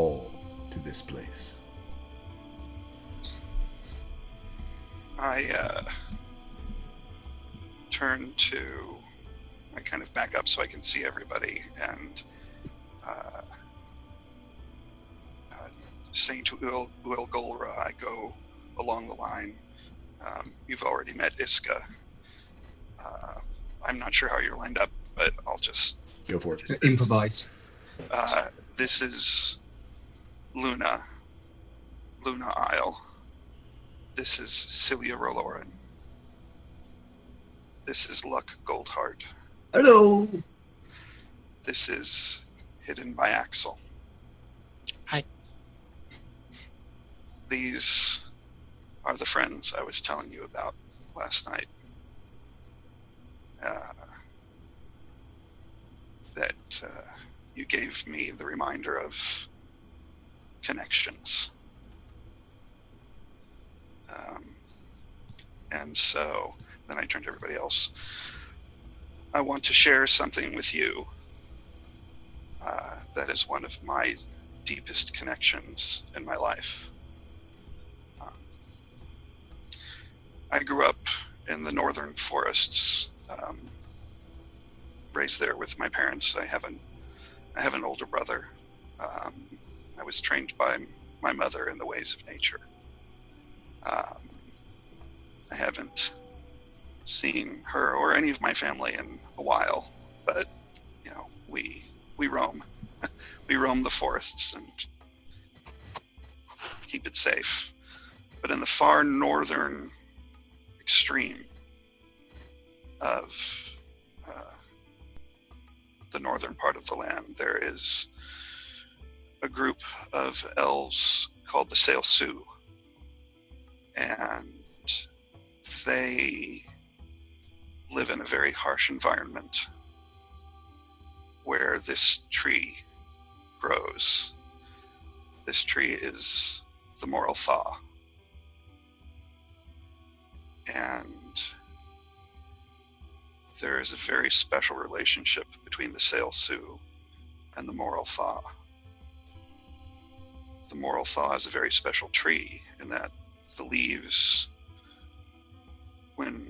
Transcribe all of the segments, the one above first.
call to this place? I turn to, I kind of back up so I can see everybody, and uh, uh, saying to Uil Golra, I go along the line. You've already met Iska. Uh, I'm not sure how you're lined up, but I'll just Go for it. Improvise. Uh, this is Luna, Luna Isle. This is Cilia Roloran. This is Luck Goldheart. Hello. This is Hidden by Axel. Hi. These are the friends I was telling you about last night. That you gave me the reminder of connections. And so then I turned to everybody else. I want to share something with you that is one of my deepest connections in my life. I grew up in the northern forests, raised there with my parents. I have an older brother. I was trained by my mother in the ways of nature. I haven't seen her or any of my family in a while, but we roam. We roam the forests and keep it safe. But in the far northern extreme of the northern part of the land, there is a group of elves called the Sail Sioux, and they live in a very harsh environment where this tree grows. This tree is the Moril'tha. And there is a very special relationship between the Sail Sioux and the Moril'tha. The Moril'tha is a very special tree in that the leaves, when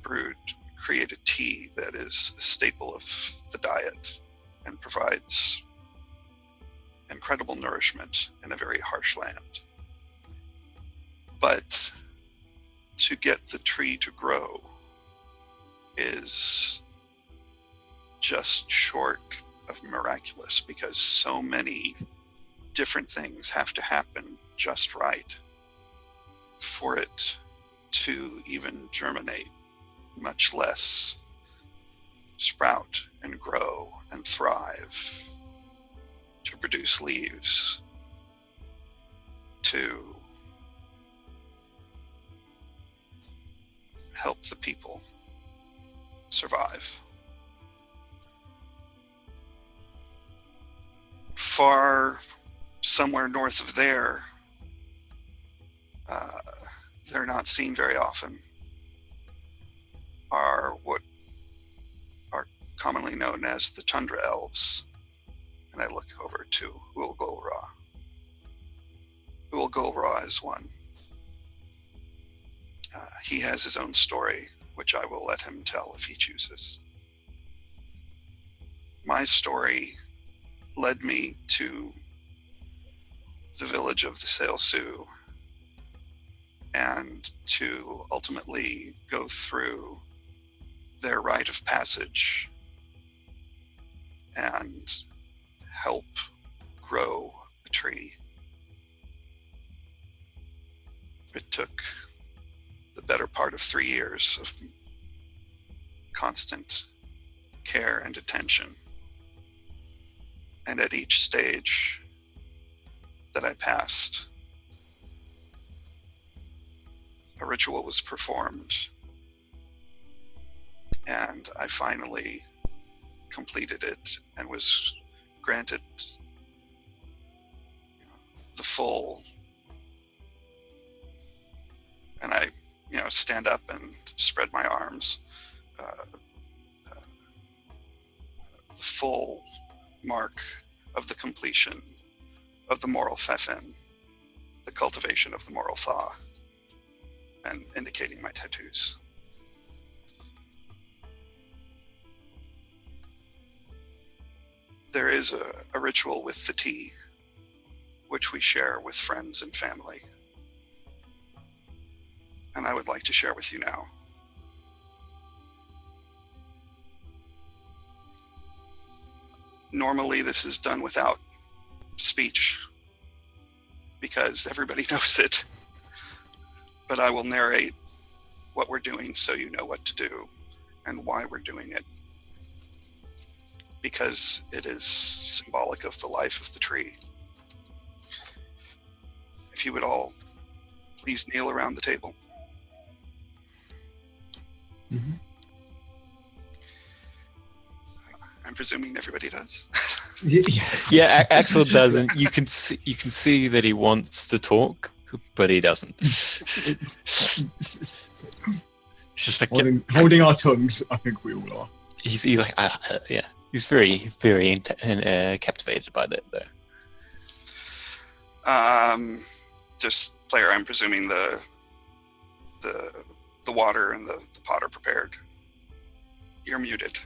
brewed, create a tea that is a staple of the diet and provides incredible nourishment in a very harsh land. But to get the tree to grow is just short of miraculous, because so many different things have to happen just right for it to even germinate, much less sprout and grow and thrive, to produce leaves, to help the people survive. Far somewhere north of there, they're not seen very often, are what are commonly known as the Tundra Elves. And I look over to Uil Golra. Uil Golra is one. He has his own story, which I will let him tell if he chooses. My story led me to the village of the Sail Sioux, and to ultimately go through their rite of passage and help grow a tree. It took the better part of 3 years of constant care and attention. And at each stage that I passed, a ritual was performed, and I finally completed it and was granted the full, and I stand up and spread my arms, the full mark of the completion of the Moril'tha, the cultivation of the Moril'tha, and indicating my tattoos. There is a ritual with the tea, which we share with friends and family, and I would like to share with you now. Normally, this is done without speech, because everybody knows it, but I will narrate what we're doing so you know what to do and why we're doing it, because it is symbolic of the life of the tree. If you would all please kneel around the table. Mm-hmm. I'm presuming everybody does. Yeah, Axel doesn't. You can see that he wants to talk, but he doesn't. It's just like holding our tongues. I think we all are. he's like yeah. He's very captivated by that though. Just player, I'm presuming the water and the pot are prepared. You're muted.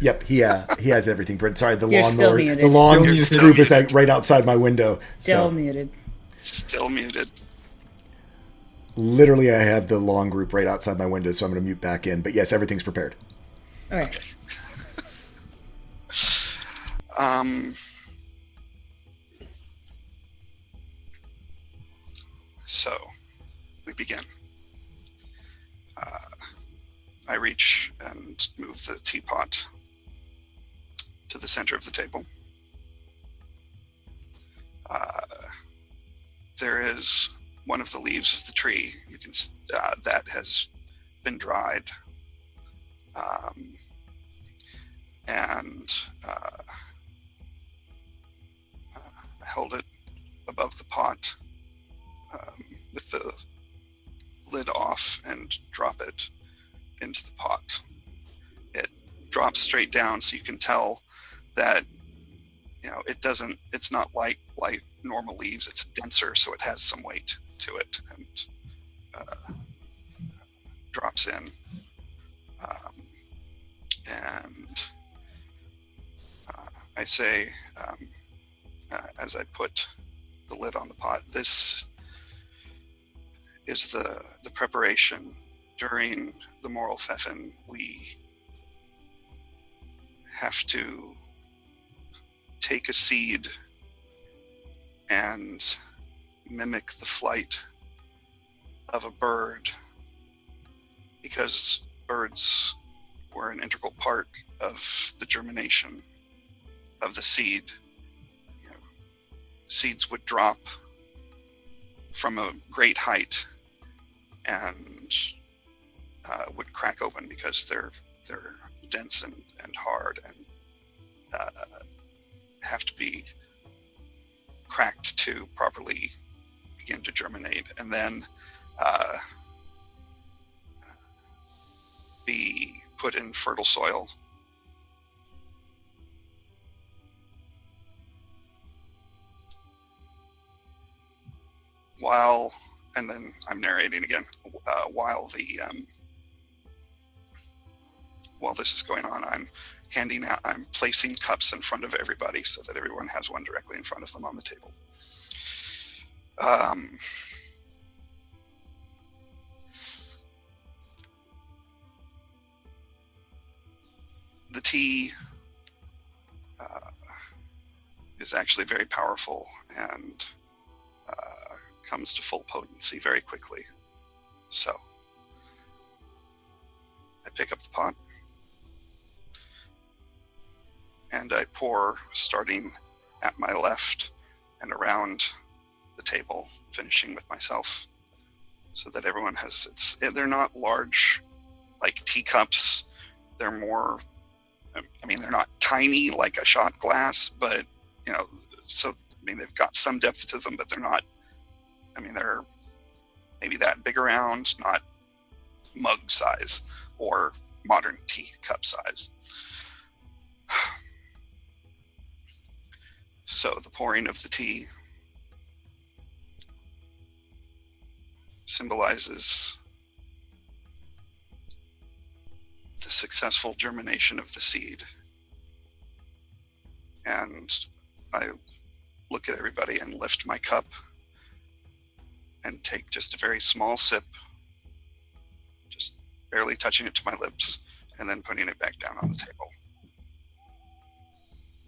Yep, he has everything. Sorry, the You're still lawnmower, muted. the lawn Still muted. group is like right outside my window. Still So muted. Still muted. literally, I have the lawn group right outside my window, so I'm going to mute back in. But yes, everything's prepared. All right. So we begin. I reach and move the teapot to the center of the table. There is one of the leaves of the tree. You can that has been dried, and I held it above the pot with the lid off and drop it into the pot. It drops straight down, so you can tell that it's not like normal leaves. It's denser, so it has some weight to it, and drops in. And I say, as I put the lid on the pot, this is the preparation. During the Moril'tha, we have to take a seed and mimic the flight of a bird, because birds were an integral part of the germination of the seed. Seeds would drop from a great height and would crack open because they're dense and hard and have to be cracked to properly begin to germinate, and then be put in fertile soil. And then I'm narrating again, while this is going on, I'm placing cups in front of everybody so that everyone has one directly in front of them on the table. The tea is actually very powerful and comes to full potency very quickly. So I pick up the pot and I pour, starting at my left and around the table, finishing with myself, so that everyone has, they're not large like teacups. They're more, they're not tiny like a shot glass, but they've got some depth to them, but they're not, they're maybe that big around, not mug size or modern teacup size. So the pouring of the tea symbolizes the successful germination of the seed. And I look at everybody and lift my cup and take just a very small sip, just barely touching it to my lips, and then putting it back down on the table.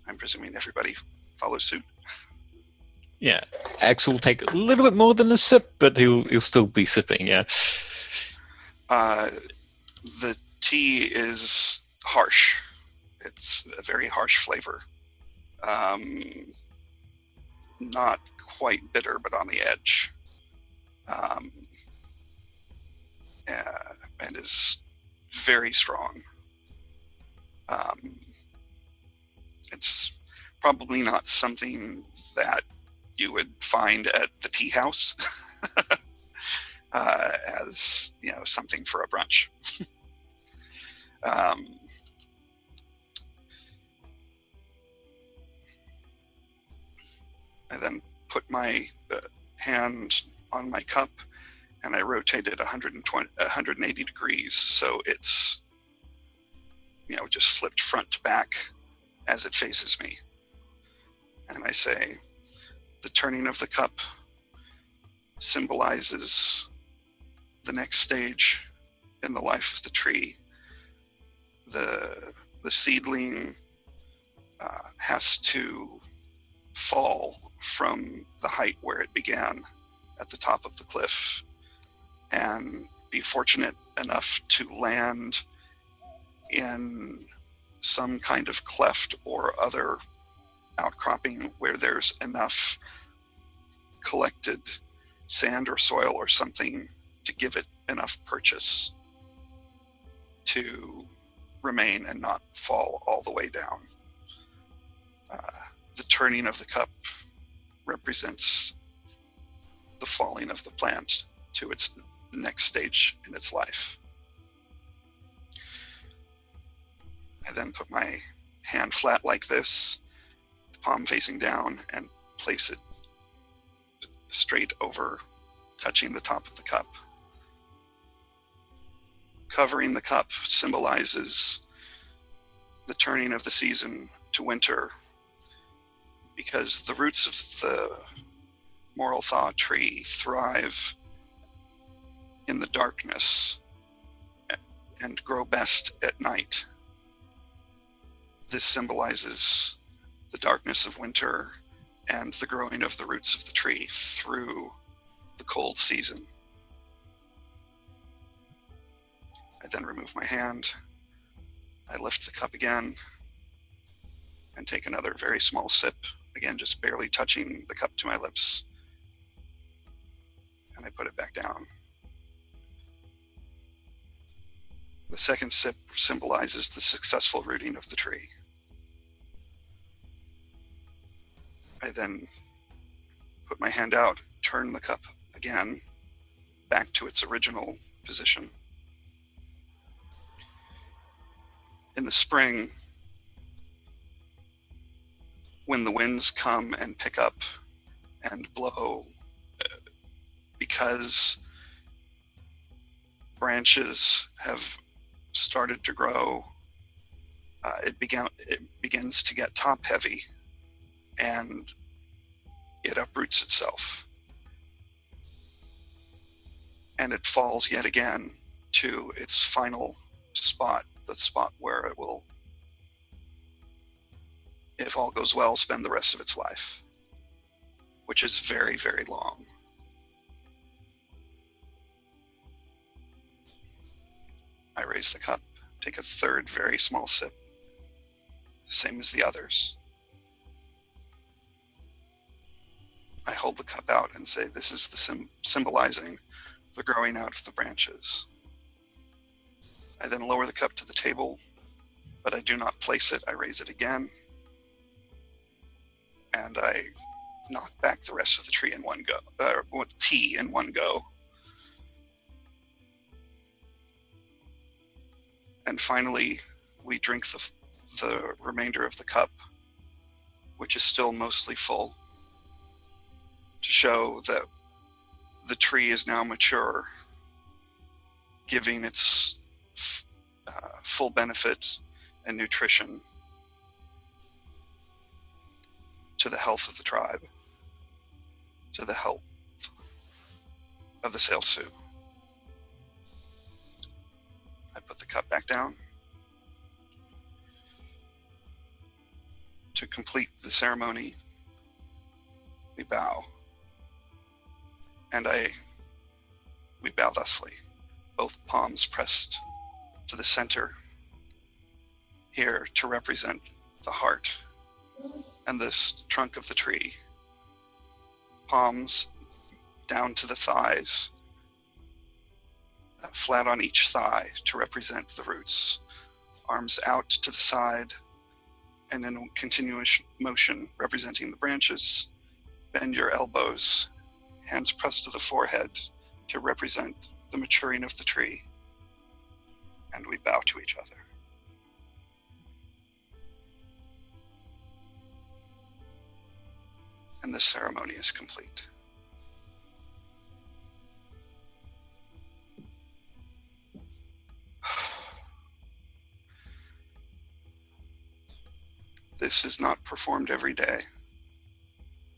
I'm presuming everybody follows suit. Yeah, Axel will take a little bit more than a sip, but he'll still be sipping. Yeah. The tea is harsh. It's a very harsh flavor. Not quite bitter, but on the edge. And is very strong. It's probably not something that you would find at the tea house as, something for a brunch. I then put my hand on my cup and I rotate it 180 degrees, so it's just flipped front to back as it faces me. And I say, the turning of the cup symbolizes the next stage in the life of the tree. The seedling has to fall from the height where it began at the top of the cliff and be fortunate enough to land in some kind of cleft or other outcropping where there's enough collected sand or soil or something to give it enough purchase to remain and not fall all the way down. The turning of the cup represents the falling of the plant to its next stage in its life. I then put my hand flat like this, the palm facing down, and place it straight over, touching the top of the cup. Covering the cup symbolizes the turning of the season to winter, because the roots of the Moril'tha tree thrive in the darkness and grow best at night. This symbolizes the darkness of winter and the growing of the roots of the tree through the cold season. I then remove my hand. I lift the cup again and take another very small sip, again just barely touching the cup to my lips, and I put it back down. The second sip symbolizes the successful rooting of the tree. I then put my hand out, turn the cup again back to its original position. In the spring, when the winds come and pick up and blow, because branches have started to grow, it begins to get top heavy and it uproots itself. And it falls yet again to its final spot, the spot where it will, if all goes well, spend the rest of its life, which is very, very long. I raise the cup, take a third very small sip, same as the others. I hold the cup out and say, this is the symbolizing the growing out of the branches. I then lower the cup to the table, but I do not place it. I raise it again, and I knock back the rest of the tree in one go, with tea in one go. And finally, we drink the remainder of the cup which is still mostly full, to show that the tree is now mature, giving its full benefit and nutrition to the health of the tribe, to the health of the Sail Sioux. I put the cup back down. To complete the ceremony, we bow. And we bow thusly, both palms pressed to the center, here to represent the heart and this trunk of the tree. Palms down to the thighs, flat on each thigh to represent the roots. Arms out to the side, and in continuous motion representing the branches. Bend your elbows, hands pressed to the forehead to represent the maturing of the tree. And we bow to each other. And the ceremony is complete. This is not performed every day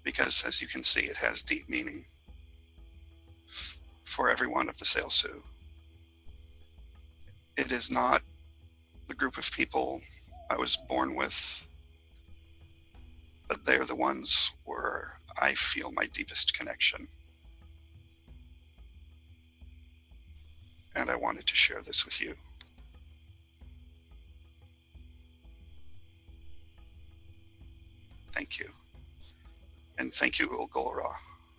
because, as you can see, it has deep meaning for every one of the Sail Sioux. It is not the group of people I was born with, but they're the ones where I feel my deepest connection. And I wanted to share this with you. Thank you. And thank you, Ulgolra,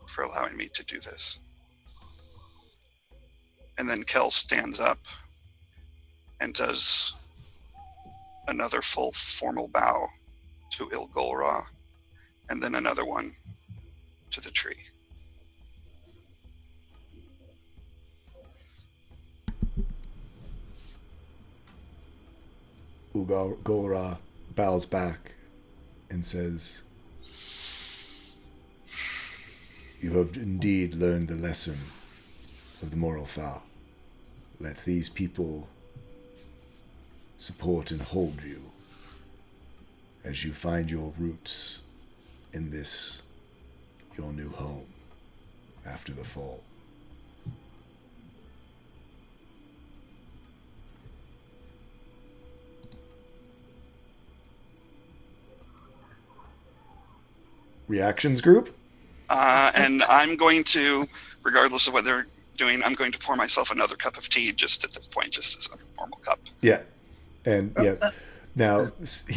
for allowing me to do this. And then Kel stands up and does another full formal bow to Ilgolra, and then another one to the tree. Ulgolra bows back and says, "You have indeed learned the lesson of the Moril'tha. Let these people support and hold you as you find your roots in this, your new home after the fall." Reactions group? And I'm going to, regardless of what they're doing, I'm going to pour myself another cup of tea just at this point, just as a normal cup. Yeah. And yeah. Now,